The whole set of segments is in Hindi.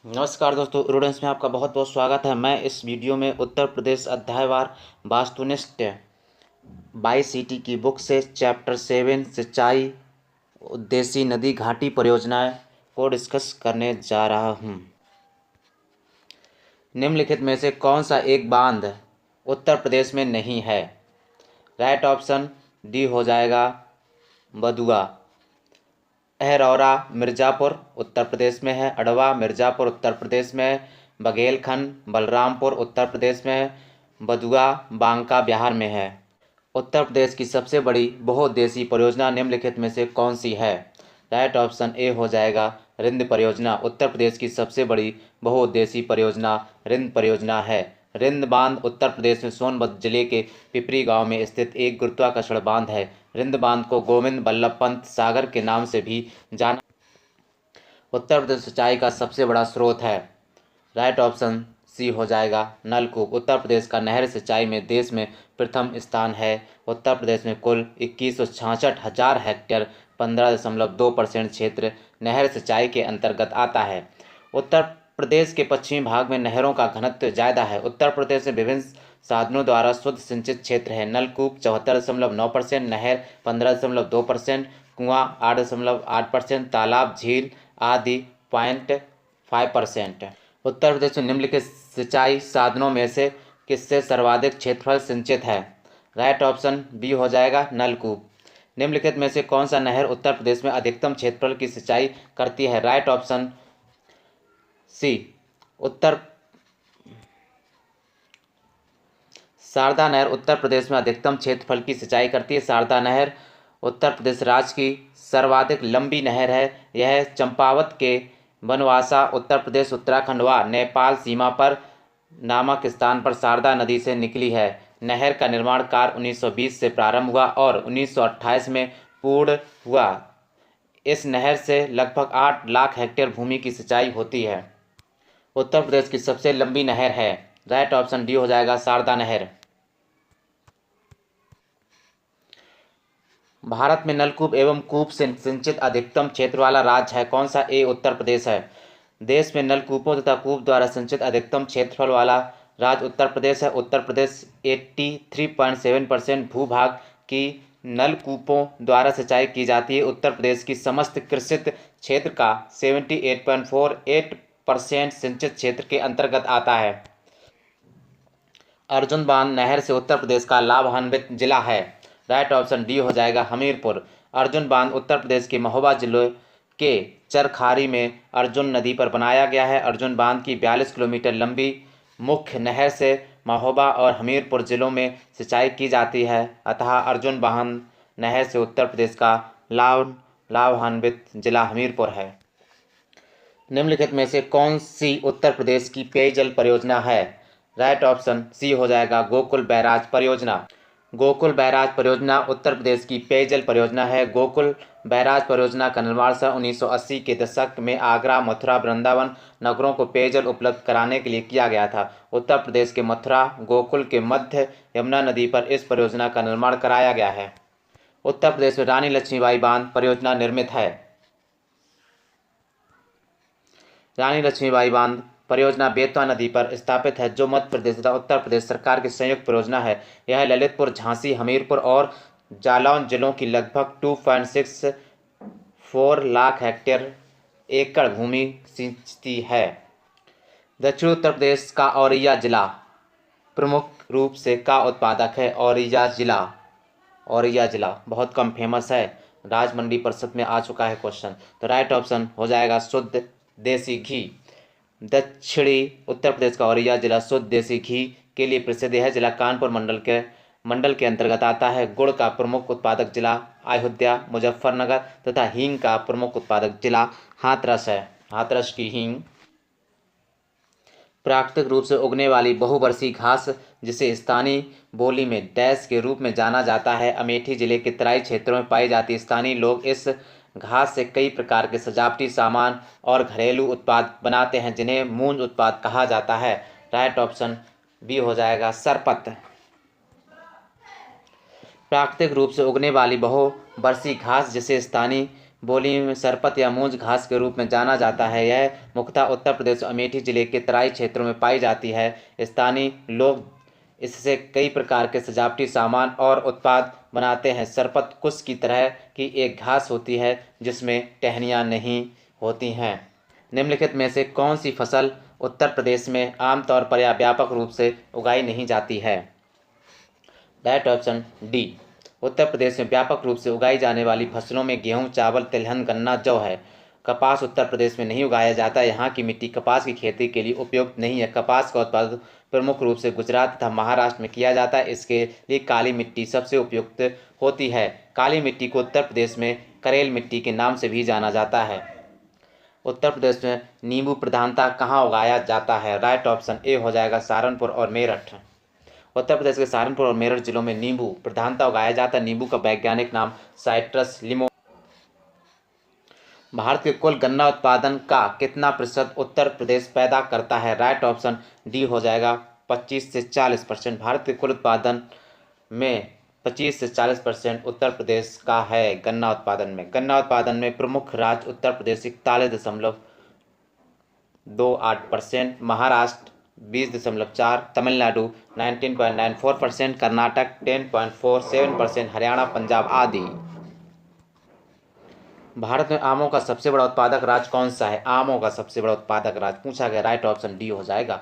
नमस्कार दोस्तों, रूडेंस में आपका बहुत बहुत स्वागत है। मैं इस वीडियो में उत्तर प्रदेश अध्यायवार वास्तुनिष्ठ बाईसीटी की बुक से चैप्टर 7 सिंचाई उद्देश्य नदी घाटी परियोजनाएं को डिस्कस करने जा रहा हूं। निम्नलिखित में से कौन सा एक बांध उत्तर प्रदेश में नहीं है? राइट ऑप्शन डी हो जाएगा बदुआ। अहरौरा मिर्ज़ापुर उत्तर प्रदेश में है। अडवा मिर्ज़ापुर उत्तर प्रदेश में है। बघेलखंड बलरामपुर उत्तर प्रदेश में है। बदुआ बांका बिहार में है। उत्तर प्रदेश की सबसे बड़ी बहुउद्देशीय परियोजना निम्नलिखित में से कौन सी है? राइट ऑप्शन ए हो जाएगा रिंद परियोजना। उत्तर प्रदेश की सबसे बड़ी बहुउद्देशीय परियोजना रिंद परियोजना है। रिंद बांध उत्तर प्रदेश में सोनभद्र जिले के पिपरी गांव में स्थित एक गुरुत्वाकर्षण बांध है। रिंद बांध को गोविंद बल्लभ पंत सागर के नाम से भी जाना। उत्तर प्रदेश सिंचाई का सबसे बड़ा स्रोत है। राइट ऑप्शन सी हो जाएगा नलकूप। उत्तर प्रदेश का नहर सिंचाई में देश में प्रथम स्थान है। उत्तर प्रदेश में कुल 2166,000 हेक्टेयर 15.2% क्षेत्र नहर सिंचाई के अंतर्गत आता है। उत्तर प्रदेश के पश्चिमी भाग में नहरों का घनत्व ज़्यादा है। उत्तर प्रदेश में विभिन्न साधनों द्वारा शुद्ध सिंचित क्षेत्र है। नलकूप 74.9%, नहर 15.2%, कुआं 8.8%, तालाब झील आदि 0.5%। उत्तर प्रदेश में निम्नलिखित सिंचाई साधनों में से किससे सर्वाधिक क्षेत्रफल सिंचित है? राइट ऑप्शन बी हो जाएगा नलकूप। निम्नलिखित में से कौन सा नहर उत्तर प्रदेश में अधिकतम क्षेत्रफल की सिंचाई करती है? राइट ऑप्शन सी शारदा नहर उत्तर प्रदेश में अधिकतम क्षेत्रफल की सिंचाई करती है। शारदा नहर उत्तर प्रदेश राज्य की सर्वाधिक लंबी नहर है। यह चंपावत के बनवासा उत्तर प्रदेश उत्तराखंड व नेपाल सीमा पर नामक स्थान पर शारदा नदी से निकली है। नहर का निर्माण कार्य 1920 से प्रारंभ हुआ और 1928 में पूर्ण हुआ। इस नहर से लगभग 8 लाख हेक्टेयर भूमि की सिंचाई होती है। उत्तर प्रदेश की सबसे लंबी नहर है। राइट ऑप्शन डी हो जाएगा शारदा नहर। भारत में नलकूप एवं कूप से सिंचित अधिकतम क्षेत्र वाला राज्य है कौन सा? ए उत्तर प्रदेश है। देश में नलकूपों तथा कूप द्वारा सिंचित अधिकतम क्षेत्रफल वाला राज्य उत्तर प्रदेश है। उत्तर प्रदेश 83.7% भूभाग की नलकूपों द्वारा सिंचाई की जाती है। उत्तर प्रदेश की समस्त कृषित क्षेत्र का 78.48% सिंचित क्षेत्र के अंतर्गत आता है। अर्जुन बांध नहर से उत्तर प्रदेश का लाभान्वित जिला है। राइट ऑप्शन डी हो जाएगा हमीरपुर। अर्जुन बांध उत्तर प्रदेश के महोबा जिले के चरखारी में अर्जुन नदी पर बनाया गया है। अर्जुन बांध की 42 किलोमीटर लंबी मुख्य नहर से महोबा और हमीरपुर जिलों में सिंचाई की जाती है। अतः अर्जुन बांध नहर से उत्तर प्रदेश का लाभान्वित जिला हमीरपुर है। निम्नलिखित में से कौन सी उत्तर प्रदेश की पेयजल परियोजना है? राइट ऑप्शन सी हो जाएगा गोकुल बैराज परियोजना। गोकुल बैराज परियोजना उत्तर प्रदेश की पेयजल परियोजना है। गोकुल बैराज परियोजना का निर्माण सन 1980 के दशक में आगरा, मथुरा, वृंदावन नगरों को पेयजल उपलब्ध कराने के लिए किया गया था। उत्तर प्रदेश के मथुरा गोकुल के मध्य यमुना नदी पर इस परियोजना का निर्माण कराया गया है। उत्तर प्रदेश में रानी लक्ष्मीबाई बांध परियोजना निर्मित है। रानी लक्ष्मीबाई बांध परियोजना बेतवा नदी पर स्थापित है जो मध्य प्रदेश तथा उत्तर प्रदेश सरकार की संयुक्त परियोजना है। यह ललितपुर, झांसी, हमीरपुर और जालौन जिलों की लगभग 2.64 लाख हेक्टेयर एकड़ भूमि सिंचती है। दक्षिण उत्तर प्रदेश का औरैया जिला प्रमुख रूप से का उत्पादक है। औरैया जिला बहुत कम फेमस है। राज मंडी परिषद में आ चुका है क्वेश्चन। तो राइट ऑप्शन हो जाएगा शुद्ध देसी घी। दक्षिणी उत्तर प्रदेश का औरैया जिला शुद्ध देसी घी के लिए प्रसिद्ध है। जिला कानपुर मंडल के अंतर्गत आता है। गुड़ का प्रमुख उत्पादक जिला अयोध्या, मुजफ्फरनगर तथा हींग का प्रमुख उत्पादक जिला हाथरस है। हाथरस की हींग प्राकृतिक रूप से उगने वाली बहुवर्षीय घास जिसे स्थानीय बोली में डैश के रूप में जाना जाता है, अमेठी जिले के तराई क्षेत्रों में पाई जाती है। स्थानीय लोग इस घास से कई प्रकार के सजावटी सामान और घरेलू उत्पाद बनाते हैं जिन्हें मूंज उत्पाद कहा जाता है। राइट ऑप्शन बी हो जाएगा सरपत। प्राकृतिक रूप से उगने वाली बहुवर्षीय घास जिसे स्थानीय बोली में सरपत या मूंज घास के रूप में जाना जाता है। यह मुख्यतः उत्तर प्रदेश और अमेठी जिले के तराई क्षेत्रों में पाई जाती है। स्थानीय लोग इससे कई प्रकार के सजावटी सामान और उत्पाद बनाते हैं। सरपत कुश की तरह की एक घास होती है जिसमें टहनियाँ नहीं होती हैं। निम्नलिखित में से कौन सी फसल उत्तर प्रदेश में आमतौर पर या व्यापक रूप से उगाई नहीं जाती है? Right option D. Uttar Pradesh में व्यापक रूप से उगाई जाने वाली फसलों में गेहूं, चावल, तिलहन, गन्ना, जौ है। कपास उत्तर प्रदेश में नहीं उगाया जाता। यहाँ की मिट्टी कपास की खेती के लिए उपयुक्त नहीं है। कपास का उत्पादन प्रमुख रूप से गुजरात तथा महाराष्ट्र में किया जाता है। इसके लिए काली मिट्टी सबसे उपयुक्त होती है। काली मिट्टी को उत्तर प्रदेश में करेल मिट्टी के नाम से भी जाना जाता है। उत्तर प्रदेश में नींबू प्रधानता कहाँ उगाया जाता है? राइट ऑप्शन ए हो जाएगा सहारनपुर और मेरठ। उत्तर प्रदेश के सहारनपुर और मेरठ जिलों में नींबू प्रधानता उगाया जाता है। नींबू का वैज्ञानिक नाम साइट्रस लिमो। भारत के कुल गन्ना उत्पादन का कितना प्रतिशत उत्तर प्रदेश पैदा करता है? राइट ऑप्शन डी हो जाएगा 25 से 40%। भारत के कुल उत्पादन में 25 से 40% उत्तर प्रदेश का है। गन्ना उत्पादन में प्रमुख राज्य उत्तर प्रदेश 41.28%, महाराष्ट्र 20.4%, तमिलनाडु 19.94%, कर्नाटक 10.47%, हरियाणा, पंजाब आदि। भारत में आमों का सबसे बड़ा उत्पादक राज्य कौन सा है? आमों का सबसे बड़ा उत्पादक राज्य पूछा गया। राइट ऑप्शन डी हो जाएगा।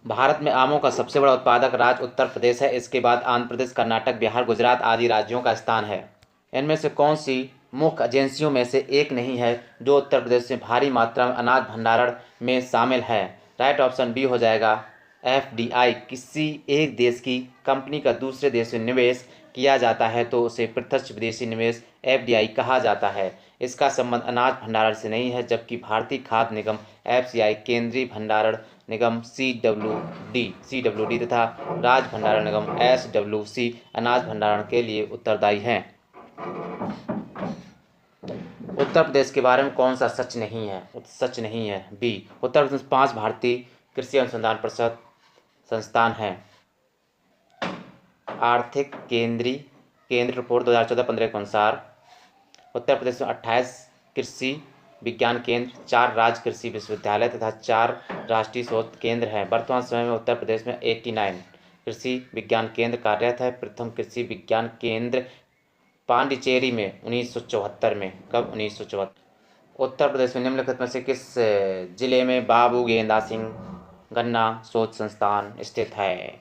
भारत में आमों का सबसे बड़ा उत्पादक राज्य उत्तर प्रदेश है। इसके बाद आंध्र प्रदेश, कर्नाटक, बिहार, गुजरात आदि राज्यों का स्थान है। इनमें से कौन सी मुख्य एजेंसियों में से एक नहीं है जो उत्तर प्रदेश में भारी मात्रा में अनाज भंडारण में शामिल है? राइट ऑप्शन बी हो जाएगा एफडीआई। किसी एक देश की कंपनी का दूसरे देश में निवेश किया जाता है तो उसे प्रत्यक्ष विदेशी निवेश एफडीआई कहा जाता है। इसका संबंध अनाज भंडारण से नहीं है, जबकि भारतीय खाद्य निगम एफसीआई, केंद्रीय भंडारण निगम सीडब्ल्यूडी तथा राज्य भंडारण निगम एसडब्ल्यूसी अनाज भंडारण के लिए उत्तरदायी हैं। उत्तर प्रदेश के बारे में कौन सा सच नहीं है? बी। उत्तर प्रदेश में 5 भारतीय कृषि अनुसंधान परिषद संस्थान हैं। आर्थिक केंद्र रिपोर्ट 2014-15 के अनुसार उत्तर प्रदेश में 28 कृषि विज्ञान केंद्र, 4 राज्य कृषि विश्वविद्यालय तथा 4 राष्ट्रीय शोध केंद्र हैं। वर्तमान समय में उत्तर प्रदेश में 89 कृषि विज्ञान केंद्र कार्यरत है। प्रथम कृषि विज्ञान केंद्र पांडिचेरी में 1974 में। कब? 1974। उत्तर प्रदेश में निम्नलिखित में से किस जिले में बाबू गेंदा सिंह गन्ना शोध संस्थान स्थित है?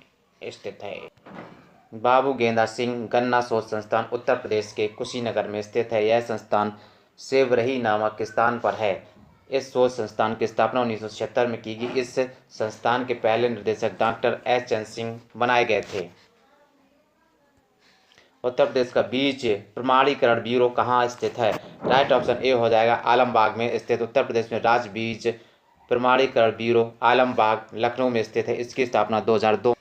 बाबू गेंदा सिंह गन्ना शोध संस्थान उत्तर प्रदेश के कुशीनगर में स्थित है। यह संस्थान सेवरही नामक स्थान पर है। इस शोध संस्थान की स्थापना 1976 में की गई। इस संस्थान के पहले निदेशक डॉक्टर एच चंद्र सिंह बनाए गए थे। उत्तर प्रदेश का बीज प्रमाणीकरण ब्यूरो कहाँ स्थित है? राइट ऑप्शन ए हो जाएगा आलमबाग में स्थित। उत्तर प्रदेश में राज्य बीज प्रमाणीकरण ब्यूरो आलमबाग लखनऊ में स्थित है। इसकी स्थापना 2002।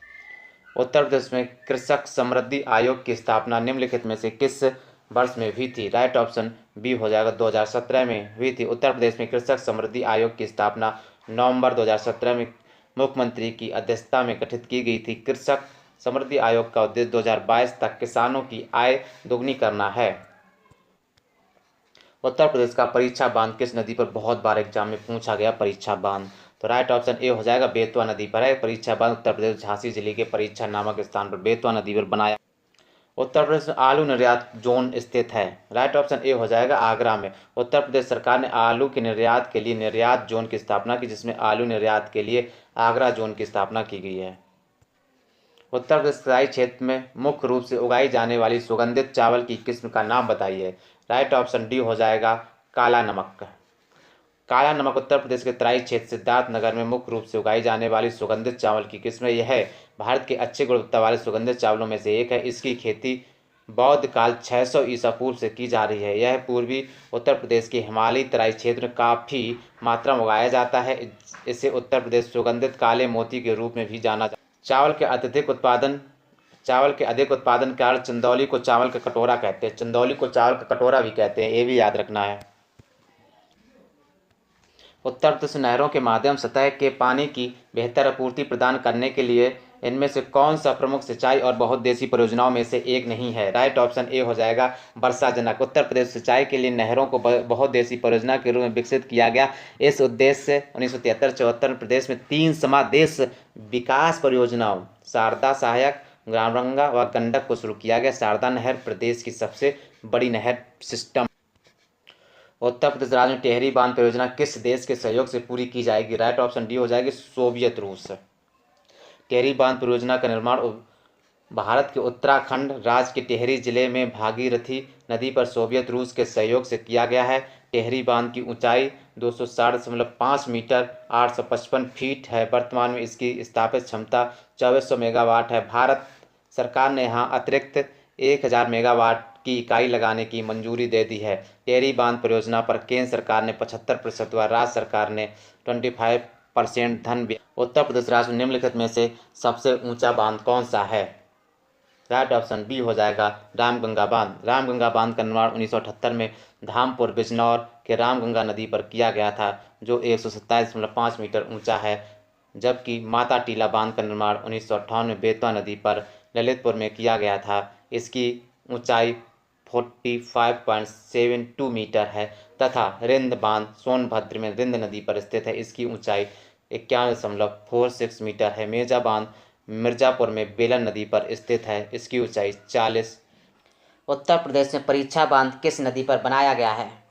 उत्तर प्रदेश में कृषक समृद्धि आयोग की स्थापना निम्नलिखित में से किस वर्ष में हुई थी? राइट ऑप्शन बी हो जाएगा 2017 में हुई थी। उत्तर प्रदेश में कृषक समृद्धि आयोग की स्थापना नवंबर 2017 में मुख्यमंत्री की अध्यक्षता में गठित की गई थी। कृषक समृद्धि आयोग का उद्देश्य 2022 तक किसानों की आय दोगुनी करना है। उत्तर प्रदेश का परीक्षा बांध किस नदी पर बहुत बार एग्जाम में पूछा गया? परीक्षा बांध, तो राइट ऑप्शन ए हो जाएगा बेतवा नदी पर है। परीक्षा बांध उत्तर प्रदेश झांसी जिले के परीक्षा नामक स्थान पर बेतवा नदी पर बनाया। उत्तर प्रदेश में आलू निर्यात जोन स्थित है। राइट ऑप्शन ए हो जाएगा आगरा में। उत्तर प्रदेश सरकार ने आलू के निर्यात के लिए निर्यात जोन की स्थापना की, जिसमें आलू निर्यात के लिए आगरा जोन की स्थापना की गई है। उत्तर प्रदेश तराई क्षेत्र में मुख्य रूप से उगाई जाने वाली सुगंधित चावल की किस्म का नाम बताइए। राइट ऑप्शन डी हो जाएगा काला नमक। काला नमक उत्तर प्रदेश के तराई क्षेत्र सिद्धार्थनगर में मुख्य रूप से उगाई जाने वाली सुगंधित चावल की किस्म यह है। भारत के अच्छे गुणवत्ता वाले सुगंधित चावलों में से एक है। इसकी खेती बौद्ध काल 600 ईसा पूर्व से की जा रही है। यह पूर्वी उत्तर प्रदेश के हिमालयी तराई क्षेत्र में काफ़ी मात्रा में उगाया जाता है। इसे उत्तर प्रदेश सुगंधित काले मोती के रूप में भी जाना जाता है। चावल के अधिक उत्पादन के कारण चंदौली को चावल का कटोरा कहते हैं। चंदौली को चावल का कटोरा भी कहते हैं, ये भी याद रखना है। उत्तर प्रदेश नहरों के माध्यम सतह के पानी की बेहतर आपूर्ति प्रदान करने के लिए इनमें से कौन सा प्रमुख सिंचाई और बहुउद्देशीय परियोजनाओं में से एक नहीं है? राइट ऑप्शन ए हो जाएगा वर्षाजनक। उत्तर प्रदेश सिंचाई के लिए नहरों को बहुउद्देशीय परियोजना के रूप में विकसित किया गया। इस उद्देश्य से 1973-74 में प्रदेश में 3 समादेश विकास परियोजनाओं शारदा, सहायक, ग्रामगंगा व गंडक को शुरू किया गया। शारदा नहर प्रदेश की सबसे बड़ी नहर सिस्टम। उत्तर प्रदेश राज्य में टिहरी बांध परियोजना किस देश के सहयोग से पूरी की जाएगी? राइट ऑप्शन डी हो जाएगी सोवियत रूस। टिहरी बांध परियोजना का निर्माण भारत के उत्तराखंड राज्य के टिहरी जिले में भागीरथी नदी पर सोवियत रूस के सहयोग से किया गया है। टिहरी बांध की ऊंचाई 260.5 मीटर 855 फीट है। वर्तमान में इसकी स्थापित क्षमता 2400 मेगावाट है। भारत सरकार ने यहाँ अतिरिक्त 1000 मेगावाट की इकाई लगाने की मंजूरी दे दी है। टिहरी बांध परियोजना पर केंद्र सरकार ने 75% व राज्य सरकार ने 25% धन। उत्तर प्रदेश राज्य में निम्नलिखित में से सबसे ऊंचा बांध कौन सा है? राइट ऑप्शन बी हो जाएगा रामगंगा बांध। रामगंगा बांध का निर्माण 1978 में धामपुर बिजनौर के रामगंगा नदी पर किया गया था, जो 127.5 मीटर ऊंचा है। जबकि माता टीला बांध का निर्माण 1958 में बेतवा नदी पर ललितपुर में किया गया था। इसकी ऊंचाई 45.72 मीटर है तथा रिंद बांध सोनभद्र में रिंद नदी पर स्थित है। इसकी ऊंचाई 51.46 मीटर है। मेजा बांध मिर्जापुर में बेलन नदी पर स्थित है। इसकी ऊंचाई 40। उत्तर प्रदेश में परीक्षा बांध किस नदी पर बनाया गया है?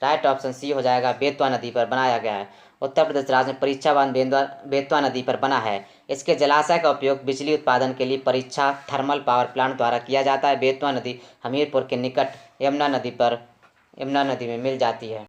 राइट ऑप्शन सी हो जाएगा बेतवा नदी पर बनाया गया है। उत्तर प्रदेश राज्य में परीक्षा बांध बेतवा नदी पर बना है। इसके जलाशय का उपयोग बिजली उत्पादन के लिए परीक्षा थर्मल पावर प्लांट द्वारा किया जाता है। बेतवा नदी हमीरपुर के निकट यमुना नदी में मिल जाती है।